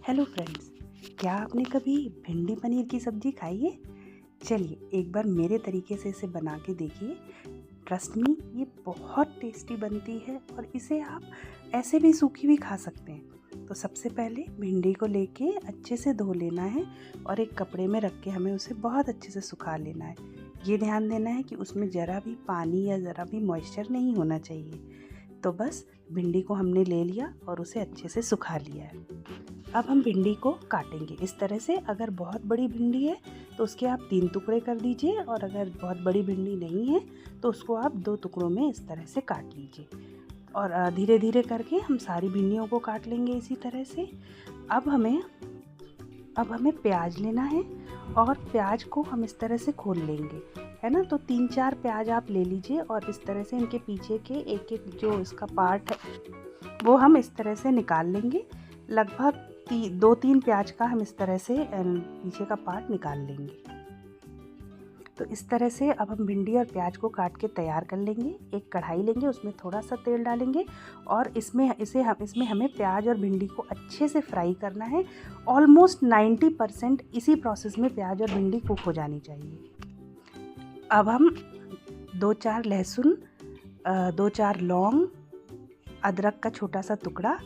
Hello friends, क्या आपने कभी भिंडी पनीर की सब्ज़ी खाई है? चलिए एक बार मेरे तरीके से इसे बना के देखिए। ट्रस्ट मी, ये बहुत टेस्टी बनती है और इसे आप ऐसे भी सूखी भी खा सकते हैं। तो सबसे पहले भिंडी को लेके अच्छे से धो लेना है और एक कपड़े में रख के हमें उसे बहुत अच्छे से सुखा लेना है। ये ध्यान देना है कि उसमें ज़रा भी पानी या ज़रा भी मॉइस्चर नहीं होना चाहिए। तो बस भिंडी को हमने ले लिया और उसे अच्छे से सुखा लिया है। अब हम भिंडी को काटेंगे इस तरह से। अगर बहुत बड़ी भिंडी है तो उसके आप 3 टुकड़े कर दीजिए, और अगर बहुत बड़ी भिंडी नहीं है तो उसको आप 2 टुकड़ों में इस तरह से काट लीजिए। और धीरे धीरे करके हम सारी भिंडियों को काट लेंगे इसी तरह से। अब हमें प्याज लेना है और प्याज को हम इस तरह से खोल लेंगे, है ना। तो 3-4 प्याज आप ले लीजिए और इस तरह से इनके पीछे के एक एक जो इसका पार्ट है वो हम इस तरह से निकाल लेंगे। लगभग 2-3 प्याज का हम इस तरह से पीछे का पार्ट निकाल लेंगे। तो इस तरह से अब हम भिंडी और प्याज को काट के तैयार कर लेंगे। एक कढ़ाई लेंगे, उसमें थोड़ा सा तेल डालेंगे और इसमें हमें प्याज और भिंडी को अच्छे से फ्राई करना है। ऑलमोस्ट 90% इसी प्रोसेस में प्याज और भिंडी कुक हो जानी चाहिए। अब हम 2-4 लहसुन, 2-4 लौंग, अदरक का छोटा सा टुकड़ा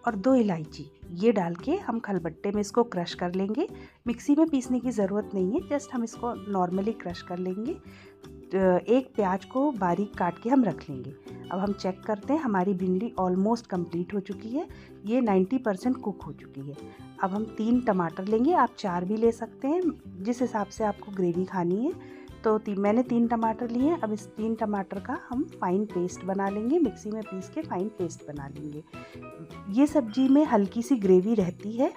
और 2 इलायची ये डाल के हम खलबट्टे में इसको क्रश कर लेंगे। मिक्सी में पीसने की ज़रूरत नहीं है, जस्ट हम इसको नॉर्मली क्रश कर लेंगे। एक प्याज को बारीक काट के हम रख लेंगे। अब हम चेक करते हैं, हमारी भिंडी ऑलमोस्ट कंप्लीट हो चुकी है, ये 90% कुक हो चुकी है। अब हम 3 टमाटर लेंगे, आप 4 भी ले सकते हैं जिस हिसाब से आपको ग्रेवी खानी है। तो मैंने 3 टमाटर लिए हैं। अब इस 3 टमाटर का हम फ़ाइन पेस्ट बना लेंगे, मिक्सी में पीस के फ़ाइन पेस्ट बना लेंगे। ये सब्ज़ी में हल्की सी ग्रेवी रहती है।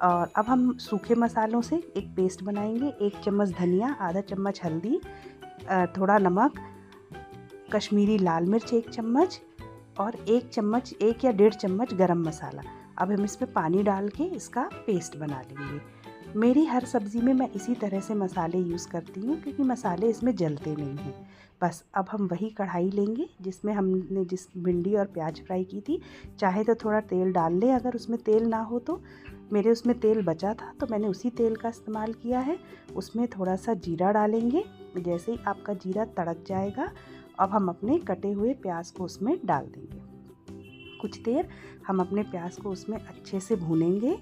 और अब हम सूखे मसालों से एक पेस्ट बनाएंगे। 1 चम्मच धनिया, आधा चम्मच हल्दी, थोड़ा नमक, कश्मीरी लाल मिर्च 1 चम्मच और 1 या 1.5 चम्मच गरम मसाला। अब हम इसमें पानी डाल के इसका पेस्ट बना लेंगे। मेरी हर सब्ज़ी में मैं इसी तरह से मसाले यूज़ करती हूँ क्योंकि मसाले इसमें जलते नहीं हैं। बस अब हम वही कढ़ाई लेंगे जिसमें हमने जिस भिंडी और प्याज फ्राई की थी। चाहे तो थोड़ा तेल डाल लें, अगर उसमें तेल ना हो तो। मेरे उसमें तेल बचा था तो मैंने उसी तेल का इस्तेमाल किया है। उसमें थोड़ा सा जीरा डालेंगे। जैसे ही आपका जीरा तड़क जाएगा, अब हम अपने कटे हुए प्याज को उसमें डाल देंगे। कुछ देर हम अपने प्याज को उसमें अच्छे से भूनेंगे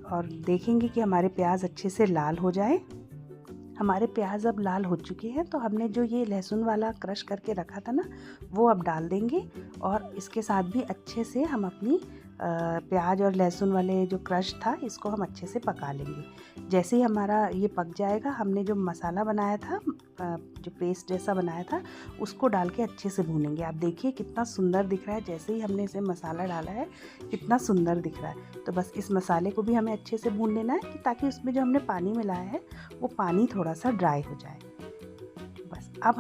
और देखेंगे कि हमारे प्याज अच्छे से लाल हो जाए। हमारे प्याज अब लाल हो चुके हैं तो हमने जो ये लहसुन वाला क्रश करके रखा था ना, वो अब डाल देंगे और इसके साथ भी अच्छे से हम अपनी प्याज और लहसुन वाले जो क्रश था इसको हम अच्छे से पका लेंगे। जैसे ही हमारा ये पक जाएगा, हमने जो मसाला बनाया था, जो पेस्ट जैसा बनाया था, उसको डाल के अच्छे से भूनेंगे। आप देखिए कितना सुंदर दिख रहा है, जैसे ही हमने इसे मसाला डाला है कितना सुंदर दिख रहा है। तो बस इस मसाले को भी हमें अच्छे से भून लेना है ताकि उसमें जो हमने पानी मिलाया है वो पानी थोड़ा सा ड्राई हो जाए। बस अब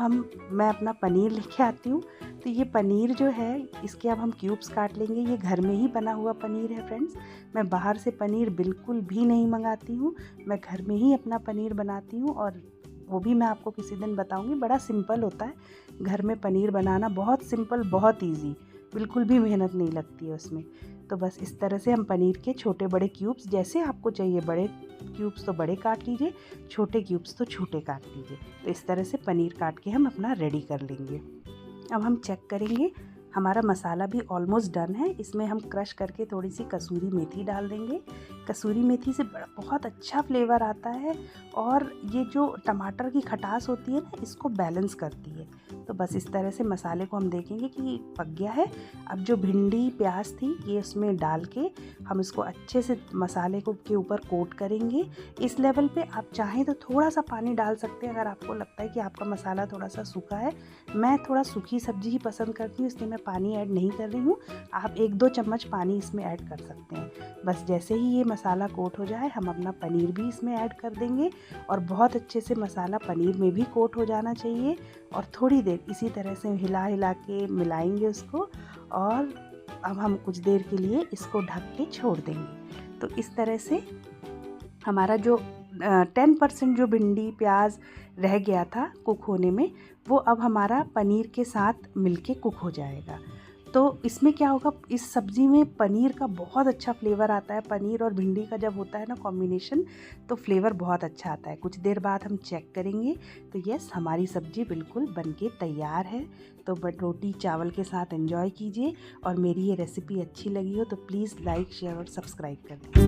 मैं अपना पनीर लेके आती हूँ। तो ये पनीर जो है, इसके अब हम क्यूब्स काट लेंगे। ये घर में ही बना हुआ पनीर है फ्रेंड्स। मैं बाहर से पनीर बिल्कुल भी नहीं मंगाती हूँ, मैं घर में ही अपना पनीर बनाती हूँ और वो भी मैं आपको किसी दिन बताऊँगी। बड़ा सिंपल होता है घर में पनीर बनाना, बहुत सिंपल, बहुत ईजी, बिल्कुल भी मेहनत नहीं लगती है उसमें। तो बस इस तरह से हम पनीर के छोटे बड़े क्यूब्स, जैसे आपको चाहिए, बड़े क्यूब्स तो बड़े काट लीजिए, छोटे क्यूब्स तो छोटे काट लीजिए। तो इस तरह से पनीर काट के हम अपना रेडी कर लेंगे। अब हम चेक करेंगे, हमारा मसाला भी ऑलमोस्ट डन है। इसमें हम क्रश करके थोड़ी सी कसूरी मेथी डाल देंगे। कसूरी मेथी से बहुत अच्छा फ्लेवर आता है और ये जो टमाटर की खटास होती है ना, इसको बैलेंस करती है। तो बस इस तरह से मसाले को हम देखेंगे कि पक गया है। अब जो भिंडी प्याज थी ये उसमें डाल के हम इसको अच्छे से मसाले को के ऊपर कोट करेंगे। इस लेवल पे आप चाहें तो थोड़ा सा पानी डाल सकते हैं अगर आपको लगता है कि आपका मसाला थोड़ा सा सूखा है। मैं थोड़ा सूखी सब्जी ही पसंद करती हूँ, इसलिए मैं पानी ऐड नहीं कर रही हूँ। आप 1-2 चम्मच पानी इसमें ऐड कर सकते हैं। बस जैसे ही ये मसाला कोट हो जाए, हम अपना पनीर भी इसमें ऐड कर देंगे और बहुत अच्छे से मसाला पनीर में भी कोट हो जाना चाहिए। और थोड़ी देर इसी तरह से हिला हिला के मिलाएंगे उसको और अब हम कुछ देर के लिए इसको ढक के छोड़ देंगे। तो इस तरह से हमारा जो 10% जो भिंडी प्याज रह गया था कुक होने में, वो अब हमारा पनीर के साथ मिलके कुक हो जाएगा। तो इसमें क्या होगा, इस सब्ज़ी में पनीर का बहुत अच्छा फ्लेवर आता है। पनीर और भिंडी का जब होता है ना कॉम्बिनेशन, तो फ्लेवर बहुत अच्छा आता है। कुछ देर बाद हम चेक करेंगे तो यस, हमारी सब्ज़ी बिल्कुल बनके तैयार है। तो बट रोटी चावल के साथ एंजॉय कीजिए, और मेरी ये रेसिपी अच्छी लगी हो तो प्लीज़ लाइक शेयर और सब्सक्राइब कर दें।